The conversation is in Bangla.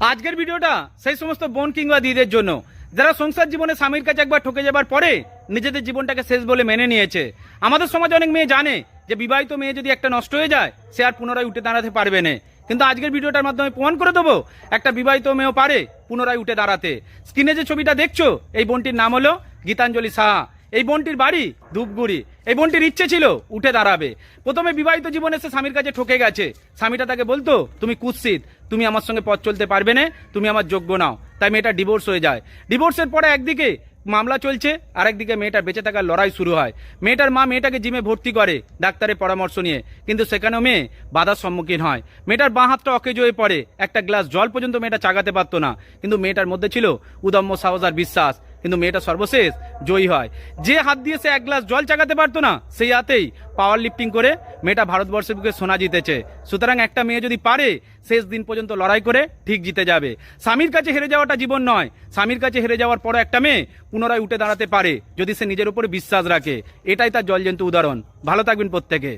আজকের ভিডিওটা সেই সমস্ত বোন কিংবা দিদিদের জন্য যারা সংসার জীবনে স্বামীর কাছে একবার ঠকে যাবার পরে নিজেদের জীবনটাকে শেষ বলে মেনে নিয়েছে। আমাদের সমাজে অনেক মেয়ে জানে যে বিবাহিত মেয়ে যদি একটা নষ্ট হয়ে যায় সে আর পুনরায় উঠে দাঁড়াতে পারবে না, কিন্তু আজকের ভিডিওটার মাধ্যমে প্রমাণ করে দেবো একটা বিবাহিত মেয়েও পারে পুনরায় উঠে দাঁড়াতে। স্ক্রিনে যে ছবিটা দেখছো এই বোনটির নাম হলো গীতাঞ্জলি সাহা। এই বোনটির বাড়ি ধূপগুড়ি। এই বোনটির ইচ্ছে ছিল উঠে দাঁড়াবে। প্রথমে বিবাহিত জীবনে সে স্বামীর কাছে ঠকে গেছে। স্বামীটা তাকে বলতো তুমি কুৎসিত, তুমি আমার সঙ্গে পথ চলতে পারবে না, তুমি আমার যোগ্য নাও। তাই মেয়েটা ডিভোর্স হয়ে যায়। ডিভোর্সের পরে একদিকে মামলা চলছে আর একদিকে মেয়েটার বেঁচে থাকার লড়াই শুরু হয়। মেয়েটার মা মেয়েটাকে জিমে ভর্তি করে ডাক্তারের পরামর্শ নিয়ে, কিন্তু সেখানেও মেয়ে বাধার সম্মুখীন হয়। মেয়েটার বাঁ হাতটা অকেজো হয়ে পড়ে, একটা গ্লাস জল পর্যন্ত মেয়েটা চাগাতে পারতো না। কিন্তু মেয়েটার মধ্যে ছিল উদম্য সাহস আর বিশ্বাস। কিন্তু মেয়েটা সর্বশেষ জয়ী হয়। যে হাত দিয়ে সে এক গ্লাস জল চাগাতে পারতো না সেই হাতেই পাওয়ার লিফটিং করে মেয়েটা ভারতবর্ষের বুকে সোনা জিতেছে। সুতরাং একটা মেয়ে যদি পারে শেষ দিন পর্যন্ত লড়াই করে ঠিক জিতে যাবে। স্বামীর কাছে হেরে যাওয়াটা জীবন নয়। স্বামীর কাছে হেরে যাওয়ার পরে একটা মেয়ে পুনরায় উঠে দাঁড়াতে পারে যদি সে নিজের উপরে বিশ্বাস রাখে। এটাই তার জলজন্ত উদাহরণ। ভালো থাকবেন প্রত্যেকে।